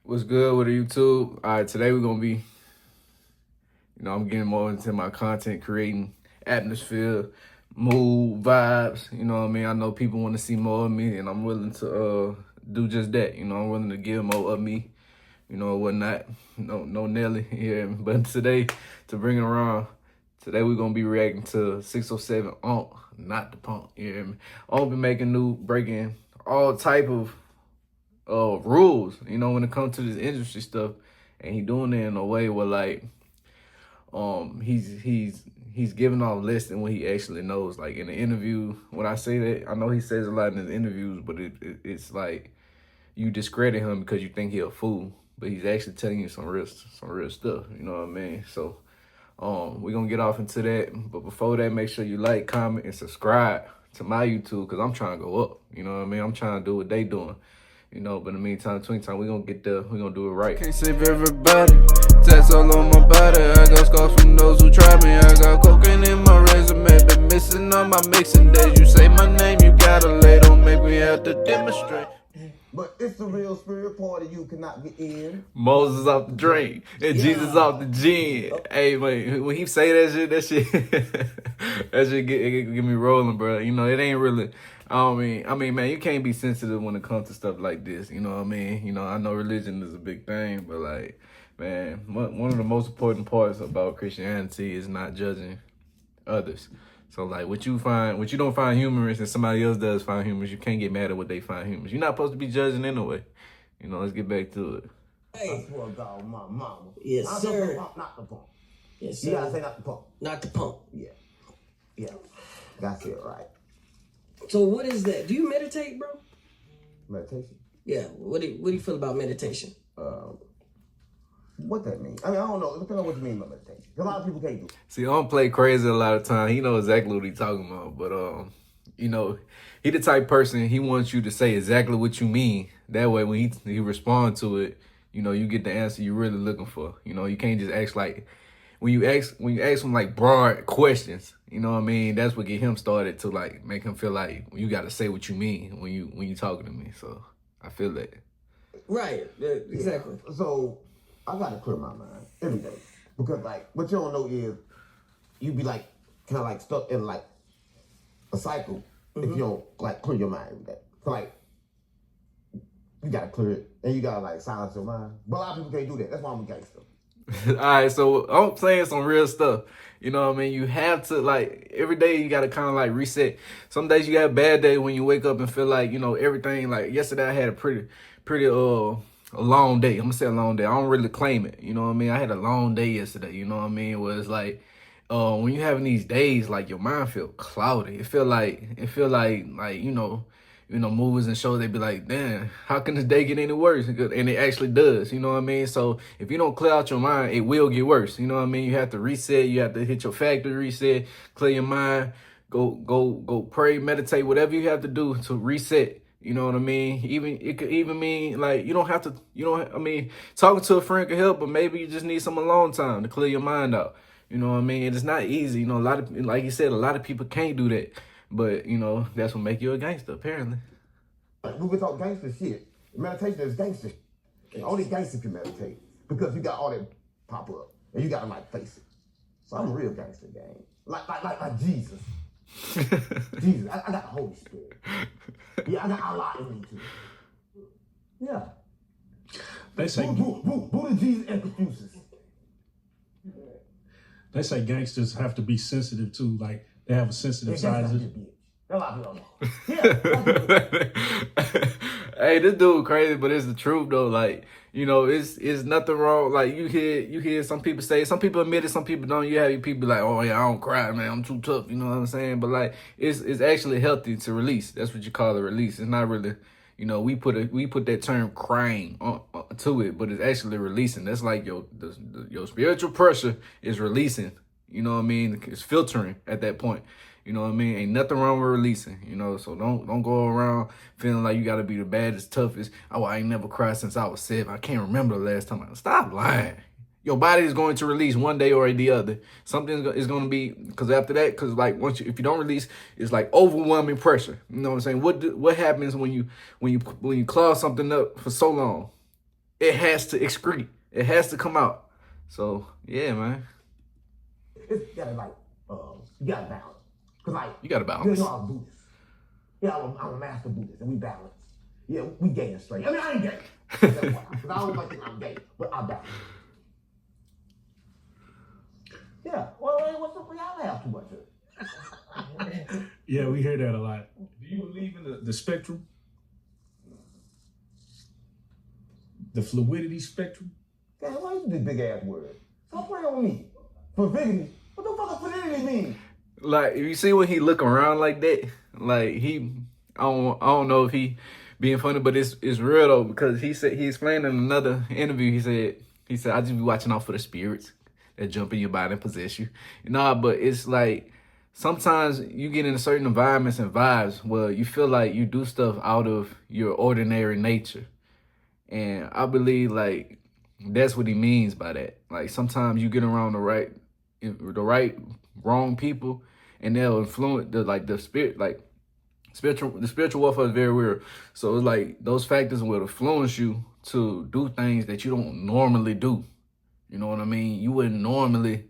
What's good with YouTube? All right, today we're gonna be, I'm getting more into my content creating atmosphere, mood, vibes. You know what I mean? I know people want to see more of me, and I'm willing to do just that. I'm willing to give more of me. Whatnot. No Nelly here, but today to bring it around. Today we're gonna be reacting to 607 Onk, not the punk. You hear me? Onk been breaking all type of rules, when it comes to this industry stuff, and he doing it in a way where like he's giving off less than what he actually knows. Like in the interview, when I say that, I know he says a lot in his interviews, but it's like you discredit him because you think he a fool, but he's actually telling you some real stuff. You know what I mean? So we're gonna get off into that, but before that, make sure you like, comment, and subscribe to my YouTube because I'm trying to go up. You know what I mean? I'm trying to do what they doing. But in the meantime, twin time, we're gonna get there. We're gonna do it right. Can't save everybody. Tats all on my body. I got scars from those who try me. I got cocaine in my resume. Been missing on my mixing days. You say my name, you gotta lay. Don't make me have to demonstrate. But it's the real spirit party you cannot get in. Moses off the drink and Jesus off the gin. Hey, man, when he say that shit, that shit get me rolling, bro. It ain't really. I mean, man, you can't be sensitive when it comes to stuff like this. You know what I mean? I know religion is a big thing, but like, man, one of the most important parts about Christianity is not judging others. So like, what you don't find humorous and somebody else does find humorous, you can't get mad at what they find humorous. You're not supposed to be judging anyway. Let's get back to it. Hey, I swear to God, my mama. Yes, sir. Not the pump. Yes, sir. You gotta say not the pump. Not the pump. Yeah. That's it, right? So what is that? Do you meditate, bro? Meditation. Yeah. What do you feel about meditation? What that mean? I mean, I don't know. It depends on what you mean by meditation. A lot of people can't do it. See, I don't play crazy a lot of time. He knows exactly what he's talking about. But, he the type person, he wants you to say exactly what you mean. That way, when he respond to it, you get the answer you're really looking for. You can't just ask like, when you ask him like broad questions, you know what I mean? That's what get him started to like make him feel like you got to say what you mean when you talking to me. So I feel that. Right. Exactly. Yeah. So I gotta clear my mind every day because like what you don't know is you be like kind of like stuck in like a cycle if you don't like clear your mind every day. So like you gotta clear it and you gotta like silence your mind. But a lot of people can't do that. That's why I'm a gangster. All right, so I'm saying some real stuff. You know what I mean? You have to, like, every day you got to kind of, like, reset. Some days you have a bad day when you wake up and feel like, everything. Like, yesterday I had a pretty a long day. I'm going to say a long day. I don't really claim it. You know what I mean? I had a long day yesterday. You know what I mean? Where it's like, when you having these days, like, your mind feel cloudy. It feel like, movies and shows, they be like, damn, how can this day get any worse? And it actually does, you know what I mean? So if you don't clear out your mind, it will get worse. You know what I mean? You have to reset. You have to hit your factory reset, clear your mind, go pray, meditate, whatever you have to do to reset. You know what I mean? It could even mean like talking to a friend could help, but maybe you just need some alone time to clear your mind out. You know what I mean? And it's not easy. A lot of, like you said, a lot of people can't do that. But, that's what make you a gangster, apparently. We been talking gangster shit. Meditation is gangster. Only gangsters can meditate because you got all that pop up and you got to like face it. So I'm a real gangster, gang. Like Jesus. Jesus. I got the Holy Spirit. Yeah, I got Allah in me too. Yeah. They say Buddha, Jesus, and Confucius. They say gangsters have to be sensitive too, like they have a sensitive side. A lot of people don't know. Hey, this dude crazy, but it's the truth though. Like, it's nothing wrong. Like you hear some people say, some people admit it, some people don't. You have people like, oh yeah, I don't cry, man, I'm too tough. You know what I'm saying? But like, it's actually healthy to release. That's what you call a release. It's not really, we put that term crying to it, but it's actually releasing. That's like your spiritual pressure is releasing. You know what I mean? It's filtering at that point. You know what I mean? Ain't nothing wrong with releasing, so don't go around feeling like you got to be the baddest, toughest. Oh, I ain't never cried since I was 7. I can't remember the last time. Stop lying. Your body is going to release one day or the other. Something is going to be, because after that, because like if you don't release, it's like overwhelming pressure. You know what I'm saying? What happens when you claw something up for so long? it has to excrete. It has to come out. So yeah, man. It's gotta like, you gotta balance. Cause like, You gotta balance. You know, I'm Buddhist. Yeah, I'm a master Buddhist, and we balance. Yeah, we gay and straight. I mean, I ain't gay. That's why. Cause I don't like think I'm gay, but I balance. Yeah, well, what's up? Y'all laugh too much. Yeah, we hear that a lot. Do you believe in the spectrum? The fluidity spectrum? Man, why you this big ass word? Stop playing on me. Fluidity? What the fuck does fluidity mean? Like, if you see when he look around like that, like I don't know if he being funny, but it's real though, because he explained in another interview, he said I just be watching out for the spirits that jump in your body and possess you. Nah, but it's like sometimes you get in certain environments and vibes where you feel like you do stuff out of your ordinary nature. And I believe like that's what he means by that. Like sometimes you get around the right wrong people, and they'll influence the spirit, like the spiritual warfare is very weird. So it's like those factors will influence you to do things that you don't normally do. You know what I mean? You wouldn't normally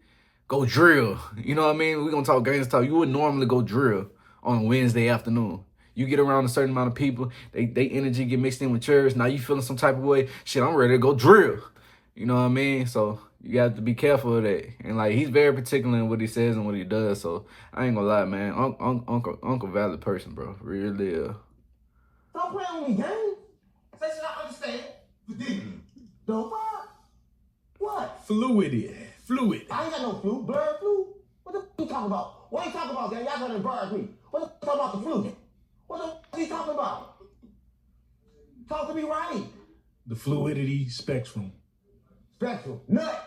go drill. You know what I mean? We're gonna talk gangsta talk. You wouldn't normally go drill on Wednesday afternoon. You get around a certain amount of people, they energy get mixed in with yours. Now you feeling some type of way. Shit, I'm ready to go drill. You know what I mean? So you got to be careful of that. And like he's very particular in what he says and what he does. So I ain't gonna lie, man. Uncle valid person, bro. Really. Stop playing on me, gang. Say shit I understand. The fuck? What? Fluid. I ain't got no flu. Bird flu? What the fuck you talking about? What you talking about, gang? Y'all gonna embarrass me. What the fuck talking about the flu? What the fuck are you talking about? Talk to me right. The fluidity spectrum. Spectrum. Nut.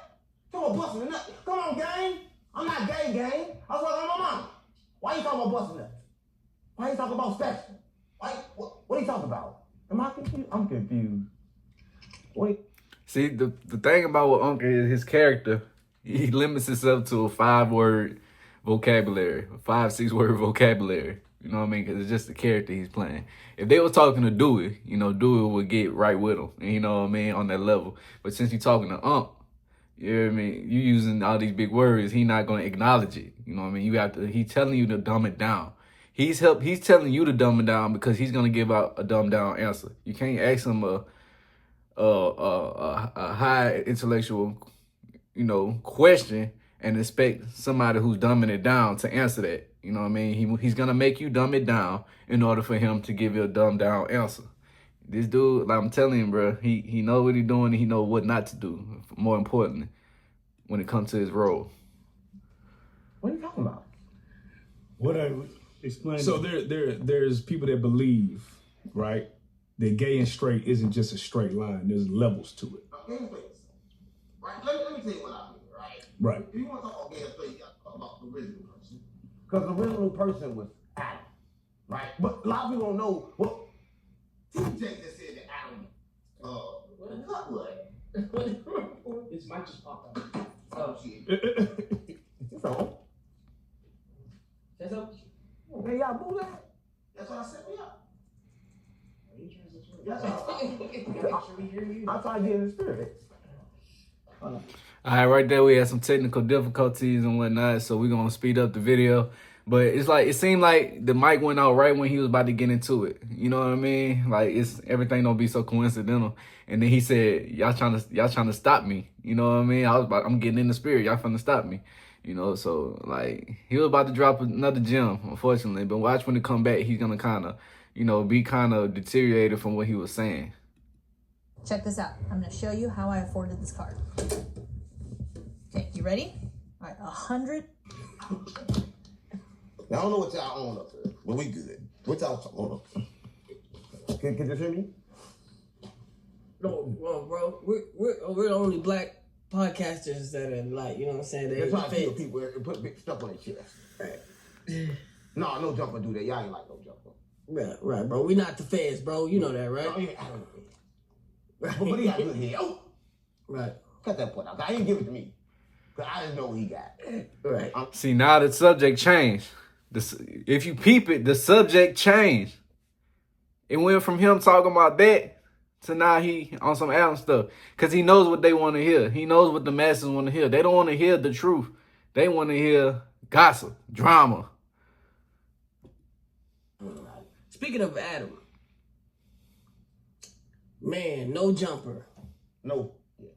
Come on, busting a nut. Come on, gang. I'm not gay, gang. I was talking to my mama. Why you talking about busting nuts? Why you talking about spectrum? What are you talking about? Am I confused? I'm confused. Wait. See, the thing about what Uncle is, his character, he limits himself to a 5-word vocabulary, a 5-6-word vocabulary. You know what I mean? Because it's just the character he's playing. If they were talking to Dewey, Dewey would get right with him. You know what I mean? On that level. But since you're talking to Unc, you know what I mean? You using all these big words, he not going to acknowledge it. You know what I mean? He's telling you to dumb it down. He's telling you to dumb it down because he's going to give out a dumbed down answer. You can't ask him a high intellectual, question and expect somebody who's dumbing it down to answer that. You know what I mean? He's going to make you dumb it down in order for him to give you a dumbed down answer. This dude, like I'm telling you, bro, he know what he's doing and he know what not to do, more importantly, when it comes to his role. What are you talking about? What I explain. So there's people that believe, right, that gay and straight isn't just a straight line. There's levels to it. Right? Let me tell you what I mean, right? Right. If you want to talk about gay and straight, you got to talk about the original person. Because the original person was Adam, right? But a lot of people don't know, well, TJ just said that Adam, what? His mic just popped out. Oh, shit. It's on. That's up. Okay, y'all boo that? That's why I set me up. That's all. I'm trying to get in the spirit. All right, right there we had some technical difficulties and whatnot, so we're going to speed up the video. But it seemed like the mic went out right when he was about to get into it. You know what I mean? Like everything don't be so coincidental. And then he said, y'all trying to stop me. You know what I mean? I'm getting in the spirit. Y'all trying to stop me. So like he was about to drop another gem, unfortunately. But watch when he come back, he's gonna kind of, be kind of deteriorated from what he was saying. Check this out. I'm gonna show you how I afforded this card. Okay, you ready? All right, 100. Now, I don't know what y'all own up there, but we good. What y'all own up? Can you hear me? No, well, bro, we're the only black podcasters that are like, you know what I'm saying? They're trying to kill people and put big stuff on their chest. Right. No jumper do that. Y'all ain't like no jumper. Right, bro. We not the feds, bro. You know that, right? No, I don't know. Right. But he got good head. Oh! Right. Cut that point out. I didn't give it to me. Because I didn't know what he got. Right. See, now the subject changed. If you peep it, the subject changed. It went from him talking about that to now he on some Adam stuff. Because he knows what they want to hear. He knows what the masses want to hear. They don't want to hear the truth. They want to hear gossip, drama. Speaking of Adam, man, no jumper. No. Yeah.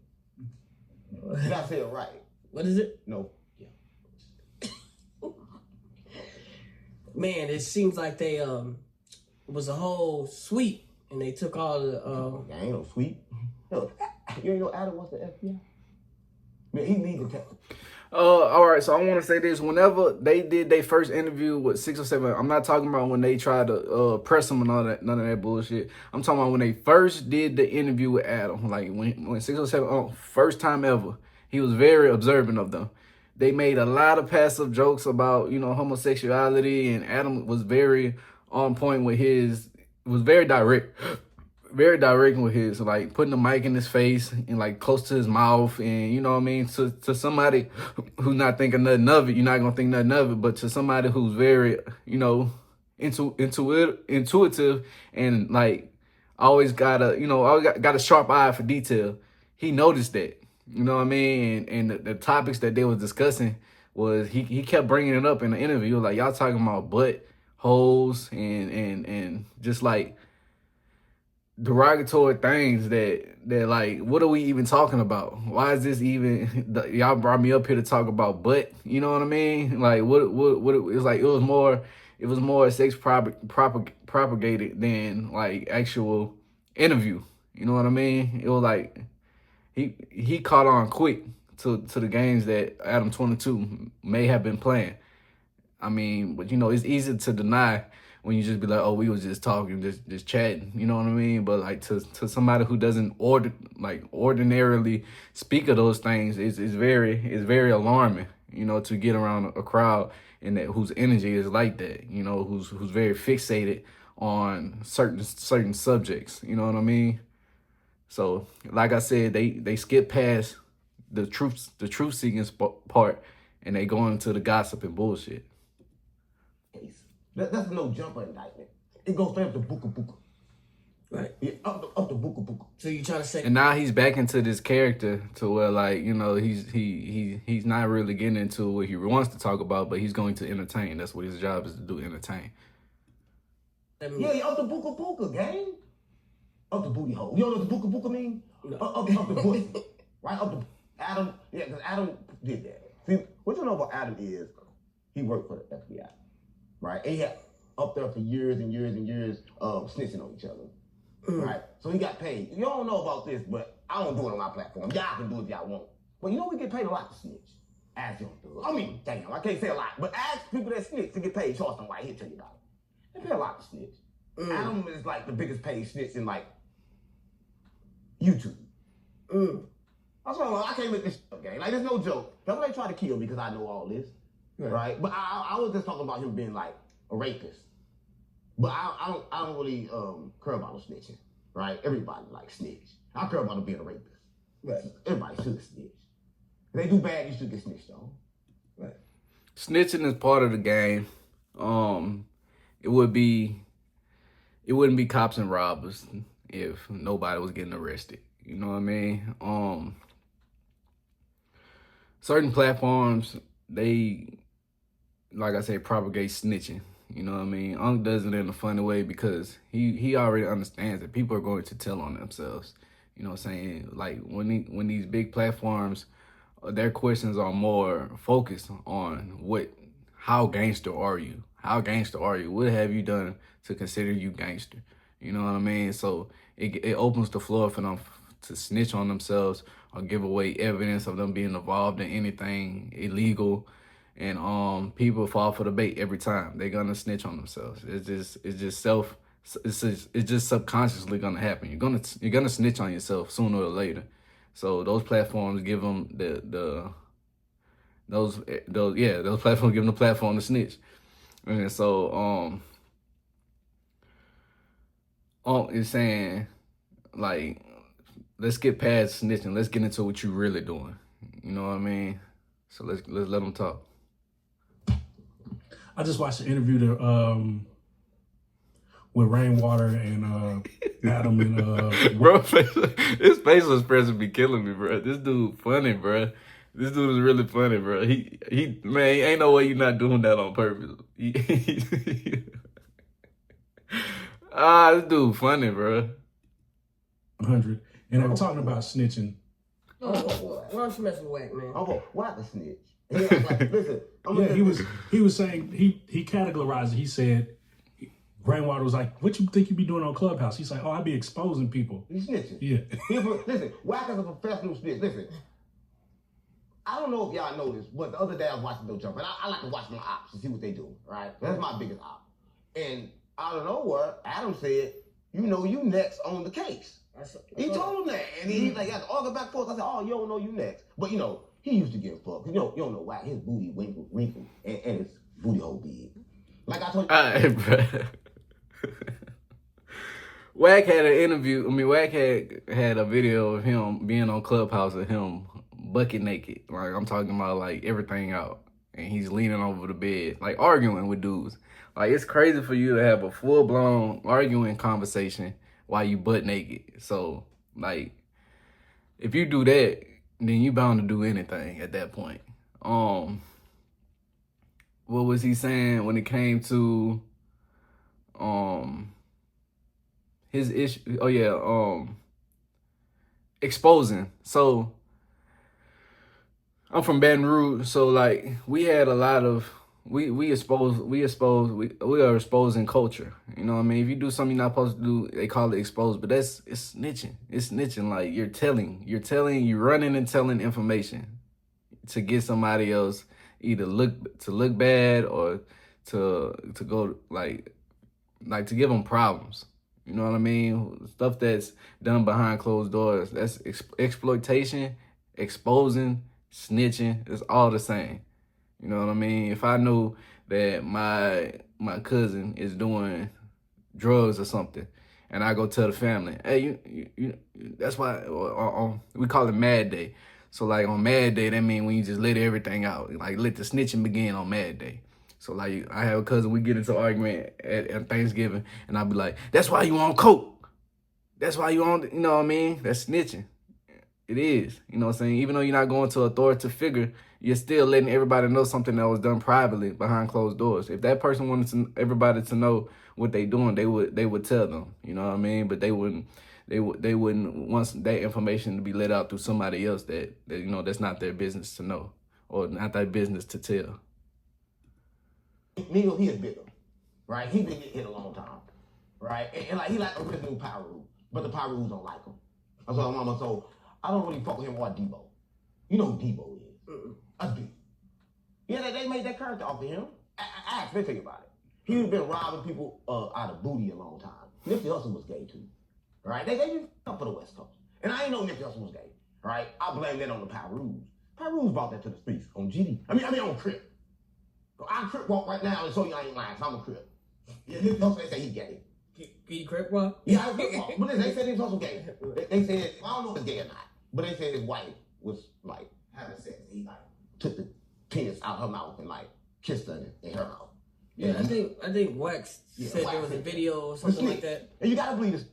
You gotta say it right. What is it? No. Yeah. Man, it seems like they it was a whole sweep, and they took all the Ain't no sweep. No, you ain't know Adam was the FBI? Man, he needs to tell. All right, so I want to say this. Whenever they did their first interview with 607, I'm not talking about when they tried to press him and all that, none of that bullshit. I'm talking about when they first did the interview with Adam. Like when 607, first time ever, he was very observant of them. They made a lot of passive jokes about, you know, homosexuality, and Adam was very on point with his, was very direct with his, like putting the mic in his face and like close to his mouth, and you know what I mean, to somebody who's not thinking nothing of it, you're not gonna think nothing of it, but to somebody who's very, you know, intuitive and like always got a sharp eye for detail, he noticed that, you know what I mean, and the topics that they was discussing was he kept bringing it up in the interview. He was like, y'all talking about butt holes and just like derogatory things that like, what are we even talking about? Why is this even, y'all brought me up here to talk about butt, you know what I mean? Like what it was like, it was more sex propagated than like actual interview, you know what I mean? It was like he caught on quick to the games that ADAM22 may have been playing. I mean, but you know, it's easy to deny when you just be like, oh, we was just talking, just chatting, you know what I mean? But like to somebody who doesn't ordinarily speak of those things, it's very alarming, you know, to get around a crowd and that whose energy is like that, you know, who's very fixated on certain subjects, you know what I mean? So like I said, they skip past the truth seeking part, and they go into the gossip and bullshit. That's no jumper indictment. It goes straight up to Buka Buka. right. Yeah, up to Buka Buka. So you trying to say? And now he's back into this character to where, like, you know, he's not really getting into what he wants to talk about, but he's going to entertain. That's what his job is, to do, entertain. Yeah, up to Buka Buka, gang. Up the booty hole. You know what the Buka Buka mean? No. Up the pussy. Right? Up the Adam. Yeah, because Adam did that. See, what you know about Adam is he worked for the FBI. Right? And he had up there for years and years and years snitching on each other. Right? So he got paid. You don't know about this, but I don't do it on my platform. Y'all can do it if y'all want. But you know we get paid a lot to snitch. Ask Young Thug. I mean, damn, I can't say a lot, but ask people that snitch to get paid. Charleston White, he'll tell you about it. They pay a lot to snitch. Adam is like the biggest paid snitch in like YouTube. That's why I can't make this shit up, gang. Like, there's no joke. That's why they try to kill me, because I know all this. Right? But I was just talking about him being like a rapist. But I don't really care about no snitching. Right? Everybody like snitch. I care about him being a rapist. Right. Everybody should snitch. If they do bad, you should get snitched on. Right. Snitching is part of the game. It wouldn't be cops and robbers if nobody was getting arrested. You know what I mean? Certain platforms, they, like I say, propagate snitching. You know what I mean? Unc does it in a funny way because he already understands that people are going to tell on themselves. You know what I'm saying? Like when these big platforms, their questions are more focused on how gangster are you? How gangster are you? What have you done to consider you gangster? You know what I mean? So it opens the floor for them to snitch on themselves or give away evidence of them being involved in anything illegal. And people fall for the bait every time. They're gonna snitch on themselves. It's just subconsciously gonna happen. You're gonna snitch on yourself sooner or later. So those platforms give them those platforms give them the platform to snitch. And so is saying, like, let's get past snitching. Let's get into what you're really doing. You know what I mean? So let's let them talk. I just watched an interview with Rainwater and Adam and Bro, his facial expression be killing me, bro. This dude funny, bro. This dude is really funny, bro. He man, ain't no way you not doing that on purpose. This dude funny, bro. 100. And they were talking about snitching. Oh, why don't you mess with Whack, man? Oh, Whack a snitch. And he was like, listen, He was saying he categorized it. He said Rainwater was like, "What you think you be doing on Clubhouse?" He's like, "Oh, I be exposing people." He's snitching. Yeah. Listen, Whack is a professional snitch. Listen, I don't know if y'all know this, but the other day I was watching No Jump, and I like to watch my ops to see what they do, right? That's my biggest op. And out of nowhere, Adam said, you know, you next on the case. He told him that, and he's like, got to argue back and forth. I said, oh, you don't know you next. But, you know, he used to get fucked. You don't know why. His booty wrinkled, and his booty hole big. Like I told you. All right, bro. Wack had an interview. I mean, Wack had a video of him being on Clubhouse of him bucket naked. Like, I'm talking about, like, everything out. And he's leaning over the bed, like, arguing with dudes. Like, it's crazy for you to have a full-blown arguing conversation while you butt naked. So, like, if you do that, then you bound to do anything at that point. What was he saying when it came to his issue? Oh yeah, exposing. So I'm from Baton Rouge, so like we had a lot of we are exposing culture. You know what I mean? If you do something you're not supposed to do, they call it exposed, but it's snitching. It's snitching. Like you're running and telling information to get somebody else either look bad or to go like to give them problems. You know what I mean? Stuff that's done behind closed doors. That's exploitation, exposing, snitching. It's all the same. You know what I mean? If I know that my cousin is doing drugs or something, and I go tell the family, hey, you that's why we call it Mad Day. So like on Mad Day, that means when you just let everything out, like let the snitching begin on Mad Day. So like I have a cousin, we get into an argument at Thanksgiving, and I'll be like, that's why you on coke. That's why you on, you know what I mean? That's snitching. It is, you know what I'm saying? Even though you're not going to an authoritative figure, you're still letting everybody know something that was done privately behind closed doors. If that person wanted everybody to know what they doing, they would tell them, you know what I mean? But they wouldn't want that information to be let out through somebody else that you know that's not their business to know or not their business to tell. Nino, he is bigger, right? He been getting hit a long time, right? And like he like original Power Rules, but the Power Rules don't like him. That's what mama. So I don't really fuck with him or Debo. You know who Debo is? That's big. Yeah, they made that character off of him. I actually think about it. He's been robbing people out of booty a long time. Nipsey Hussle was gay too, right? They just up for the West Coast, and I ain't know Nipsey Hussle was gay, right? I blame that on the Power Rules. Power Rules brought that to the streets on GD. I mean on Cred. I Crip walk right now and show you I ain't lying. So I'm a Crip. Yeah, Nipsey Hussle, they say he gay. Can you Crip walk? Yeah, I Crip walk. But they said Nipsey Hussle gay. They said, I don't know if it's gay or not, but they said his wife was like having sex. He like took the penis out her mouth and like kissed her in her mouth. Yeah, I think Wax said Wax there was a video or something like that. And you gotta believe this.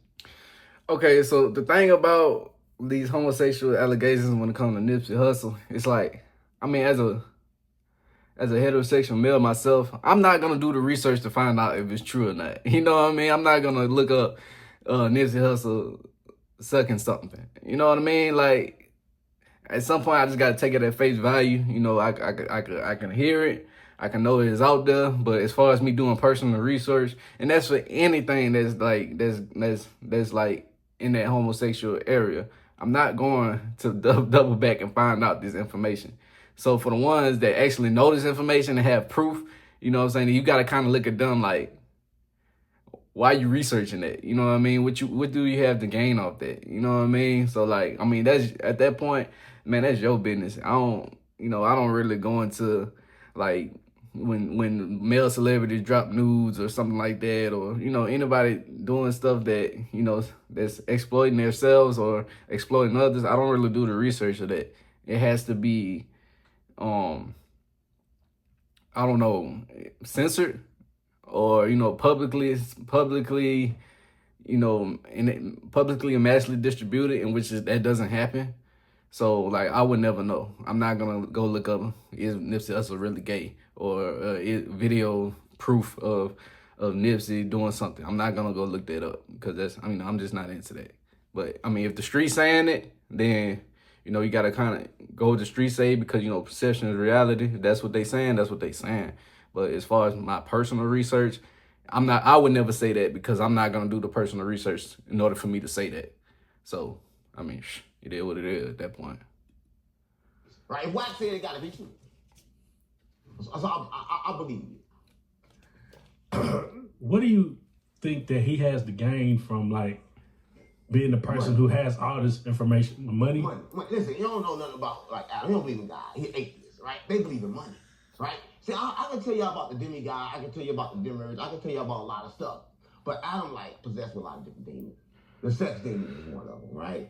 Okay, so the thing about these homosexual allegations when it comes to Nipsey Hussle, it's like, I mean, as a heterosexual male myself, I'm not gonna do the research to find out if it's true or not. You know what I mean? I'm not gonna look up Nipsey Hussle sucking something. You know what I mean? Like at some point, I just gotta take it at face value. You know, I can hear it, I can know it is out there. But as far as me doing personal research, and that's for anything that's like in that homosexual area, I'm not going to double back and find out this information. So for the ones that actually know this information and have proof, you know what I'm saying, you got to kind of look at them like, why are you researching that? You know what I mean? What do you have to gain off that? You know what I mean? So like, I mean, that's at that point, man, that's your business. I don't really go into like when male celebrities drop nudes or something like that, or, you know, anybody doing stuff that, you know, that's exploiting themselves or exploiting others. I don't really do the research of that. It has to be, I don't know, censored or, you know, publicly, you know, and it publicly and massively distributed, in which that doesn't happen. So, like, I would never know. I'm not gonna go look up is Nipsey Hussle really gay, or video proof of Nipsey doing something. I'm not gonna go look that up, because I'm just not into that. But I mean, if the street's saying it, then, you know, you gotta kind of go with the street say, because, you know, perception is reality. If that's what they saying, that's what they saying. But as far as my personal research, I would never say that, because I'm not gonna do the personal research in order for me to say that. So, I mean, it is what it is at that point. Right? If Wack said it gotta be true. So I believe you. What do you think that he has to gain from, like, being the person who has all this information? Money? Money. Listen, you don't know nothing about, like, Adam. He don't believe in God. He's atheist, right? They believe in money, right? See, I can tell you about the demigod. I can tell you about the demiurge. I can tell you about a lot of stuff. But Adam, like, possessed with a lot of different demons. The sex demon is one of them, right?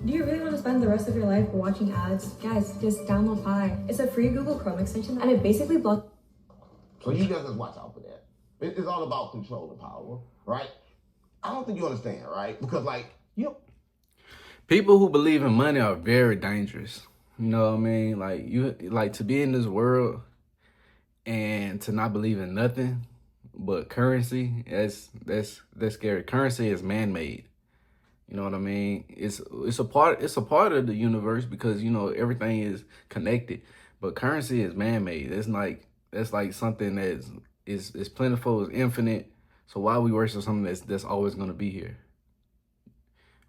Do you really want to spend the rest of your life watching ads? Guys, just download Pi. It's a free Google Chrome extension, and it basically blocks. So you guys just watch out for that. It's all about control and power, right? I don't think you understand, right? Because, like, People who believe in money are very dangerous. You know what I mean? Like to be in this world and to not believe in nothing but currency, that's scary. Currency is man-made. You know what I mean? It's a part of the universe, because, you know, everything is connected. But currency is man-made. That's like something that is plentiful, is infinite. So why we worship something that's always gonna be here?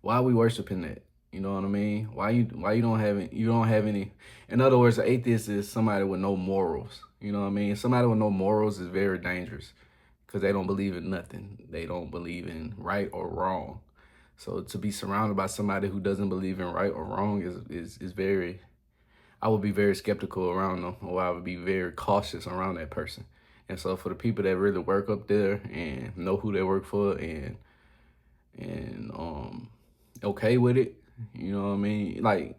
Why are we worshiping that? You know what I mean? Why you don't have any? In other words, an atheist is somebody with no morals. You know what I mean? Somebody with no morals is very dangerous, because they don't believe in nothing. They don't believe in right or wrong. So to be surrounded by somebody who doesn't believe in right or wrong is very, I would be very skeptical around them, or I would be very cautious around that person. And so for the people that really work up there and know who they work for and okay with it, you know what I mean? Like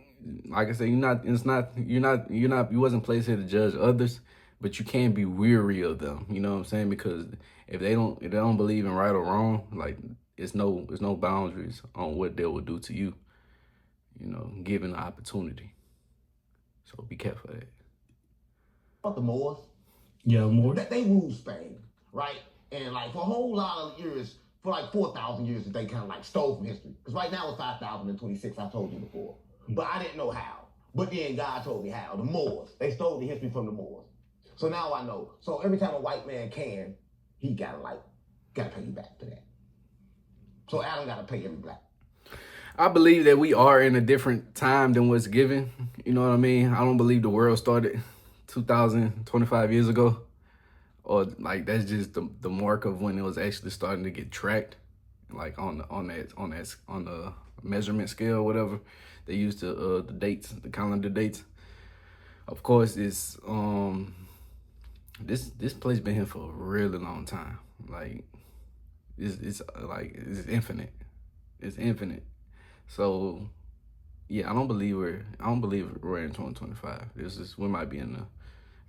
I said, you wasn't placed here to judge others, but you can't be weary of them. You know what I'm saying? Because if they don't believe in right or wrong, like, there's no boundaries on what they will do to you, you know, given the opportunity. So be careful of that. About the Moors. Yeah, more. They ruled Spain, right? And, like, for a whole lot of years, for like 4,000 years, that they kind of, like, stole from history. Because right now it's 5,026, I told you before. But I didn't know how. But then God told me how. The Moors. They stole the history from the Moors. So now I know. So every time a white man can, he gotta pay you back for that. So Adam gotta pay every black. I believe that we are in a different time than what's given. You know what I mean? I don't believe the world started 2,025 years ago. Or, like, that's just the mark of when it was actually starting to get tracked, like on the measurement scale, whatever they used to the dates, the calendar dates. Of course, it's this place been here for a really long time. Like, it's infinite. It's infinite. So yeah, I don't believe we're in 2025. We might be in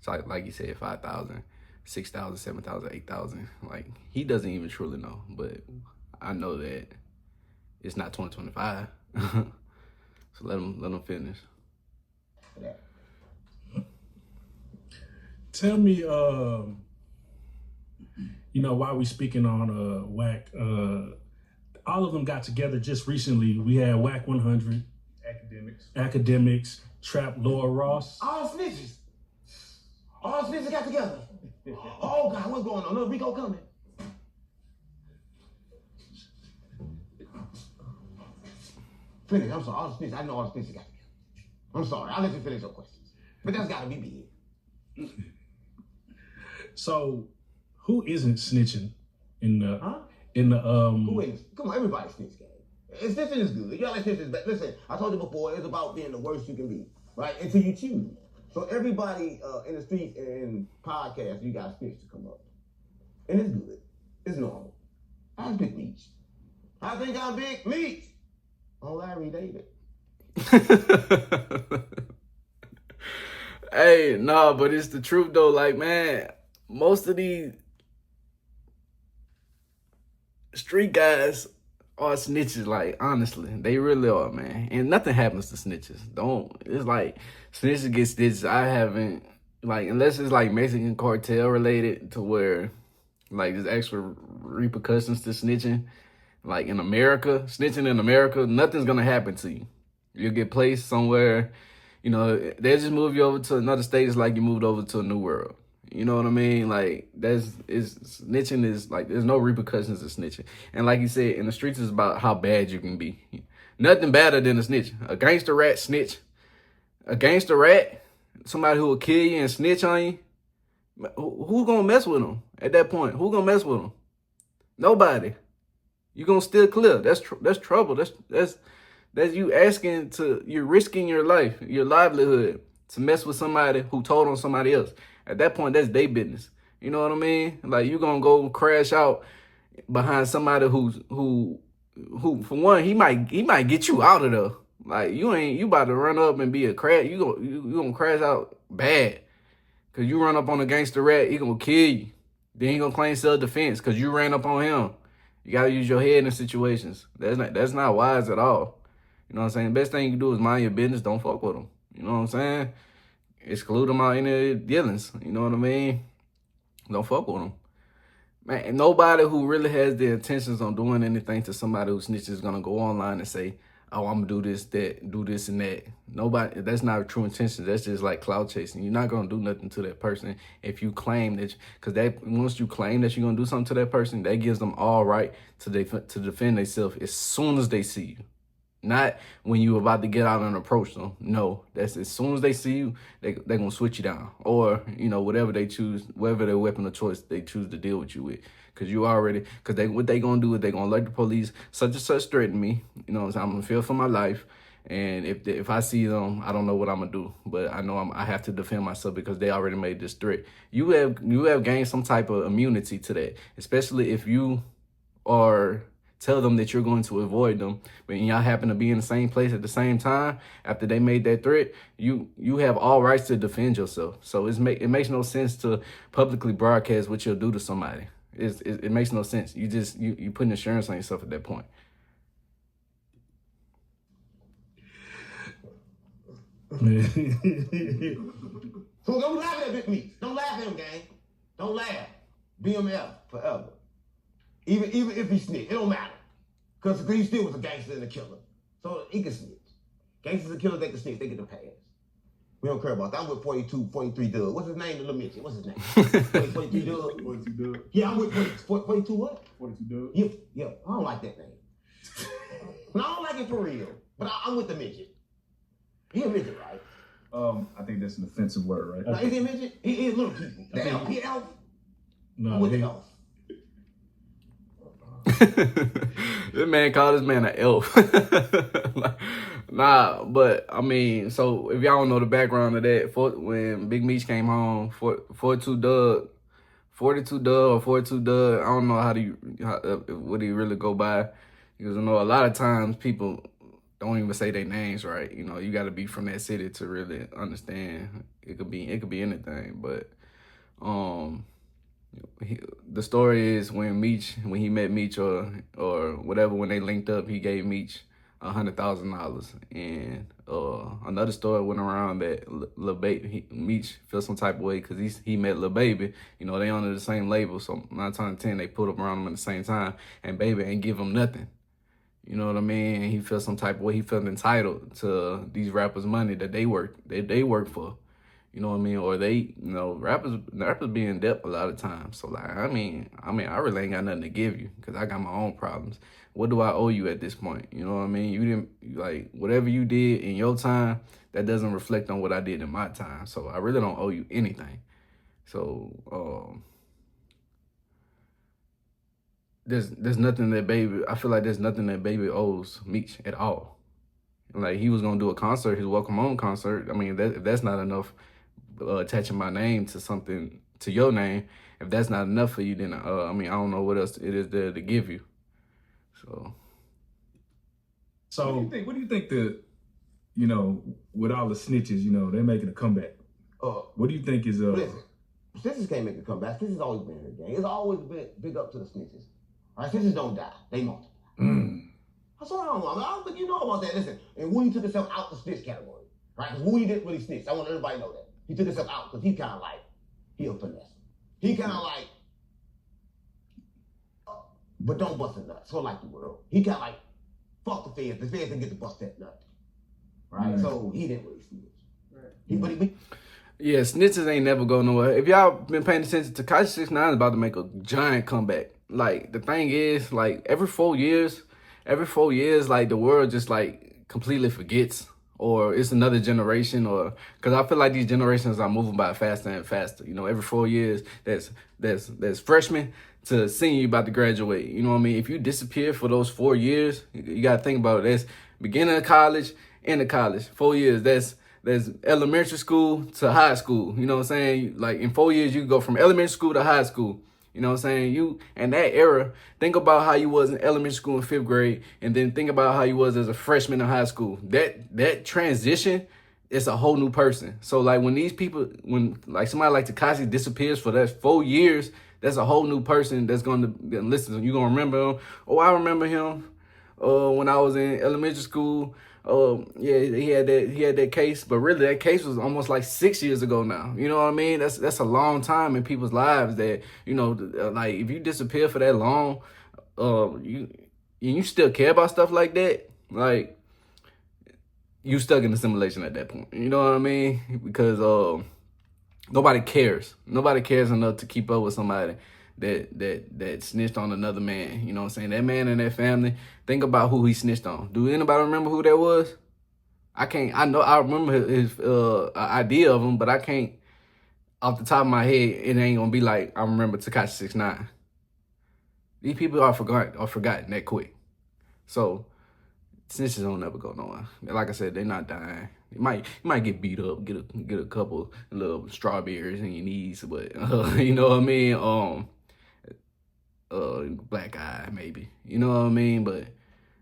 like you said, 5,000. 6,000, 7,000, 8,000. Like, he doesn't even truly know, but I know that it's not 2025. So let him finish. Tell me, you know, while we speaking on Wack, all of them got together just recently. We had Wack 100, Academics, Trap Laura Ross. All snitches got together. Oh God, what's going on? Little Rico coming. Finish. I'm sorry. All the snitches. I know all the snitches got together. I'm sorry. I'll let you finish your questions. But that's gotta be big. So, who isn't snitching in the Who isn't? Come on, everybody snitch game. Snitching is good. You all like snitches, but listen, I told you before, it's about being the worst you can be, right? Until you choose. So everybody in the streets and podcasts, you got snitch to come up. And it's good. It's normal. How's Big Meech? I think I'm Big Meech. Oh, Larry David. Hey, no, but it's the truth though. Like, man, most of these, street guys are snitches, like, honestly. They really are, man. And nothing happens to snitches. It's like, snitches get stitches. I haven't, like, unless it's like Mexican cartel related to where, like, there's extra repercussions to snitching. Like, in America, snitching in America, nothing's gonna happen to you. You'll get placed somewhere, you know, they'll just move you over to another state. It's like you moved over to a new world. You know what I mean? Like, snitching is like, there's no repercussions to snitching. And like you said, in the streets is about how bad you can be. Nothing better than a snitch. A gangster rat snitch. A gangster rat, somebody who will kill you and snitch on you. Who's gonna mess with them at that point? Who gonna mess with them? Nobody. You gonna steer clear. That's trouble. That's you're risking your life, your livelihood to mess with somebody who told on somebody else. At that point, that's their business. You know what I mean? Like, you gonna go crash out behind somebody who for one, he might get you out of there. Like, you about to run up and be a crash. You gonna crash out bad. Cause you run up on a gangster rat, he gonna kill you. Then he gonna claim self-defense cause you ran up on him. You gotta use your head in situations. That's not wise at all. You know what I'm saying? The best thing you can do is mind your business. Don't fuck with them. You know what I'm saying? Exclude them out any dealings. You know what I mean? Don't fuck with them. Man, and nobody who really has the intentions on doing anything to somebody who snitches is gonna go online and say, oh, I'm gonna do this and that. Nobody, that's not true intention. That's just like clout chasing. You're not gonna do nothing to that person if you claim that, because once you claim that you're gonna do something to that person, that gives them all right to defend themselves as soon as they see you. Not when you're about to get out and approach them. No, that's as soon as they see you, they're going to switch you down. Or, you know, whatever they choose, whatever their weapon of choice they choose to deal with you with. Because what they going to do is they're going to alert the police, such and such threaten me. You know what I'm saying? I'm going to fear for my life. And if I see them, I don't know what I'm going to do. But I know I have to defend myself because they already made this threat. You have gained some type of immunity to that, especially if you tell them that you're going to avoid them, but y'all happen to be in the same place at the same time after they made that threat, you have all rights to defend yourself. So it makes no sense to publicly broadcast what you'll do to somebody. It makes no sense. You put insurance on yourself at that point. So don't laugh at me. Don't laugh at him, gang. Don't laugh. BMF forever. Even if he snitched, it don't matter. Because he still was a gangster and a killer. So he can snitch. Gangsters and killers, they can snitch. They get the pass. We don't care about that. I'm with 43 Doug. What's his name? The little midget. What's his name? 43 Doug. 42 Doug. Yeah, I'm with 42 what? 42 Doug. Yeah. I don't like that name. No, I don't like it for real. But I'm with the midget. He a midget, right? I think that's an offensive word, right? No, is he a midget? He is little people. The elf. He elf? No, I'm with the elf. This man called this man an elf. Nah, but I mean, so if y'all don't know the background of that, when Big Meech came home, 42 Doug, I don't know what he really go by, because I know a lot of times people don't even say their names right. You know, you got to be from that city to really understand. It could be anything, but the story is when he met Meech or whatever, when they linked up, he gave Meech $100,000. And another story went around that Lil Baby, Meech felt some type of way because he met Lil Baby. You know, they under the same label, so 9 times out of 10 they put up around him at the same time, and Baby ain't give him nothing. You know what I mean? And he felt some type of way. He felt entitled to these rappers' money that they work for. You know what I mean? Or rappers be in debt a lot of times. So like, I mean, I really ain't got nothing to give you because I got my own problems. What do I owe you at this point? You know what I mean? You didn't, like, whatever you did in your time, that doesn't reflect on what I did in my time. So I really don't owe you anything. So there's nothing that Baby, I feel like there's nothing that Baby owes Meech at all. Like, he was gonna do a concert, his welcome home concert. I mean, if that's not enough, attaching my name to something, to your name, if that's not enough for you, then I mean, I don't know what else it is there to give you. So what do you think with all the snitches, they're making a comeback. What do you think is Listen, snitches can't make a comeback. Snitches always been here, gang. It's always been big up to the snitches. All right, snitches don't die. They multiply. That's what I don't know. I don't think you know about that. Listen, and Woody took himself out the snitch category. Right? Because Woody didn't really snitch. I want everybody to know that. He took himself out because he kind of like, he a finesse. He kind of like, but don't bust a nut. So like the world. He kind of like, fuck the feds. The feds didn't get to bust that nut. Right? So he didn't really snitch. Right. Yeah, snitches ain't never go nowhere. If y'all been paying attention, Tekashi 69 is about to make a giant comeback. Like, the thing is, like, every 4 years, like, the world just, like, completely forgets. Or it's another generation, or because I feel like these generations are moving by faster and faster. You know, every 4 years, there's freshmen to senior about to graduate. You know what I mean? If you disappear for those 4 years, you got to think about it. That's beginning of college, end of college. 4 years, that's elementary school to high school. You know what I'm saying? Like, in 4 years, you can go from elementary school to high school. You know what I'm saying? You, in that era, think about how you was in elementary school in 5th grade, and then think about how you was as a freshman in high school. That transition is a whole new person. So, like, when these people, when, like, somebody like Tekashi disappears for that 4 years, that's a whole new person that's going to listen. You're going to remember him. Oh, I remember him when I was in elementary school. Yeah, he had that case, but really that case was almost like 6 years ago now. You know what I mean? That's a long time in people's lives that, you know, like, if you disappear for that long, you still care about stuff like that, like, you stuck in the simulation at that point. You know what I mean? Because nobody cares. Nobody cares enough to keep up with somebody that snitched on another man. You know what I'm saying? That man and that family, think about who he snitched on. Do anybody remember who that was? I know I remember his idea of him, but I can't, off the top of my head, it ain't gonna be like I remember Tekashi 69. These people are forgotten that quick. So snitches don't never go nowhere. Like I said, they're not dying. You might get beat up, get a couple little strawberries in your knees, but you know what I mean? Black eye maybe. You know what I mean? But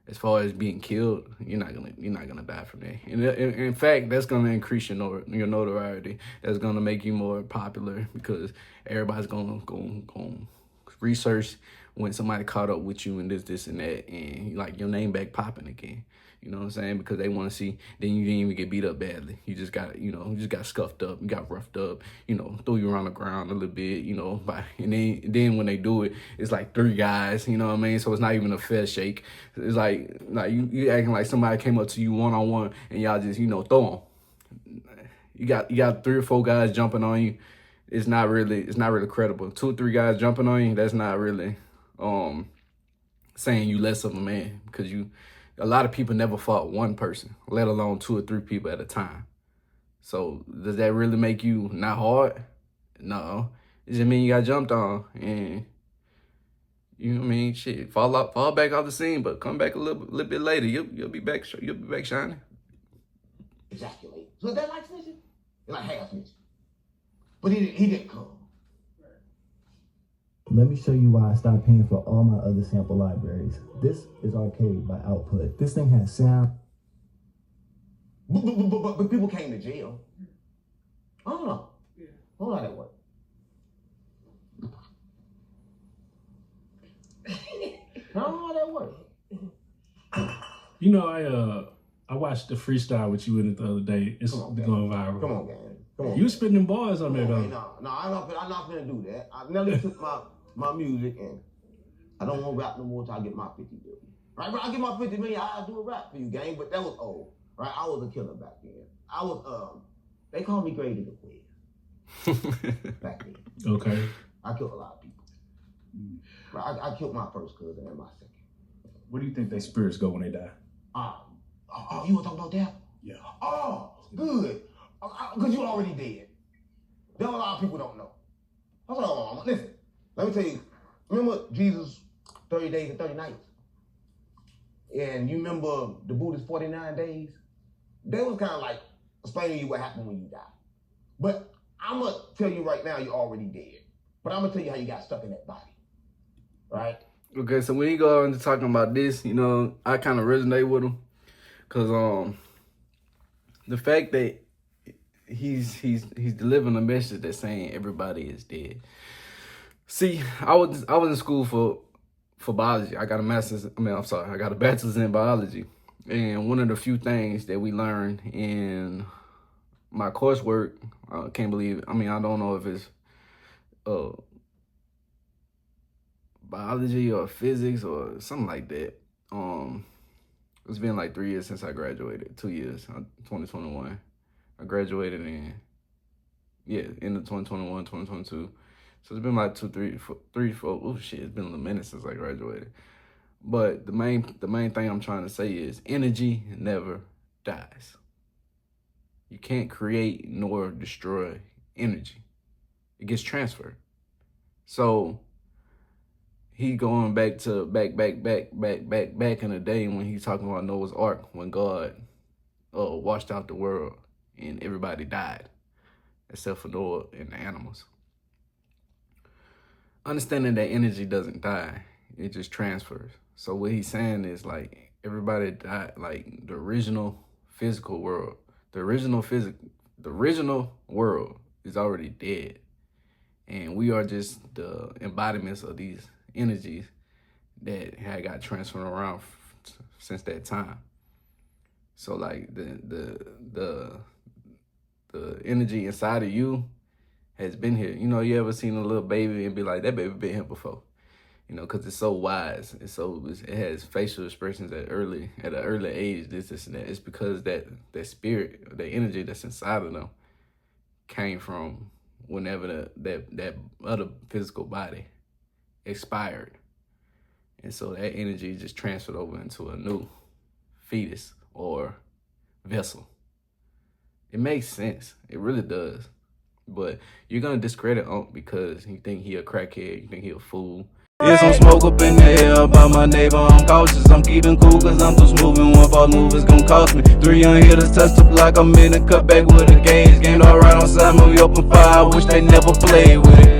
as far as being killed, you're not gonna die from that. And in fact, that's gonna increase your notoriety. That's gonna make you more popular because everybody's gonna research when somebody caught up with you and this and that, and like your name back popping again. You know what I'm saying? Because they want to see, then you didn't even get beat up badly. You just got, got scuffed up, you got roughed up, threw you around the ground a little bit, and then when they do it, it's like 3 guys, you know what I mean? So it's not even a fair shake. It's like you acting like somebody came up to you one-on-one and y'all just, throw them. You got 3 or 4 guys jumping on you. It's not really credible. 2 or 3 guys jumping on you, that's not really saying you less of a man, because a lot of people never fought one person, let alone 2 or 3 people at a time. So does that really make you not hard? No. It just mean you got jumped on, and you know what I mean? Shit, fall back off the scene, but come back a little bit later. You'll be back shining. Ejaculate. So that like snitching? Like half snitching. But he didn't come. Let me show you why I stopped paying for all my other sample libraries. This is Arcade by Output. This thing has sound. But people came to jail. I don't know. Yeah. I don't know how that works. I don't know how that works. I watched the freestyle with you in it the other day. It's going viral. Come on, gang. Come on. You spitting them bars on there, though. No, I'm not gonna do that. I never took my music, and I don't want to rap no more until I get my 50 million. Right, bro? I get my 50 million, I'll do a rap for you, gang. But that was old, right? I was a killer back then. I was, they called me Grade in the Quiz back then. Okay. I killed a lot of people. Right, I killed my first cousin and my second. Where do you think their spirits go when they die? You want to talk about that? Yeah. Oh, good. Because you already dead. There are a lot of people don't know. Hold on, listen. Let me tell you. Remember Jesus 30 days and 30 nights? And you remember the Buddha's 49 days? They was kind of like explaining to you what happened when you die. But I'm going to tell you right now, you're already dead. But I'm going to tell you how you got stuck in that body. Right? Okay, so when you go into talking about this, I kind of resonate with him. Because the fact that he's delivering a message that's saying everybody is dead. See, I was in school for biology. I got a master's. I got a bachelor's in biology. And one of the few things that we learned in my coursework, I can't believe. I don't know if it's biology or physics or something like that. It's been like 3 years since I graduated. 2 years, 2021. I graduated in end of 2021, 2022. So it's been like 2, 3, 4. Oh shit, it's been a minute since I graduated. But the main thing I'm trying to say is energy never dies. You can't create nor destroy energy. It gets transferred. So he going back to back in the day when he's talking about Noah's Ark, when God washed out the world and everybody died except for Noah and the animals. Understanding that energy doesn't die, it just transfers. So what he's saying is like everybody died, like the original physical world. The original world is already dead. And we are just the embodiments of these energies that had got transferred around since that time. So like the energy inside of you has been here. You know, you ever seen a little baby and be like, that baby been here before? You know, because it's so wise. It has facial expressions at an early age, this and that. It's because that spirit, that energy that's inside of them came from whenever that other physical body expired. And so that energy just transferred over into a new fetus or vessel. It makes sense. It really does. But you're going to discredit Unc because you think he a crackhead, you think he a fool. It's some smoke up in the air by my neighbor, I'm cautious. I'm keeping cool cause I'm too smooth and one false move is gon' cost me. 3 young hitters touch the block, I'm in a cutback with a gauge. Gained all right on side, movie open fire, wish they never played with it.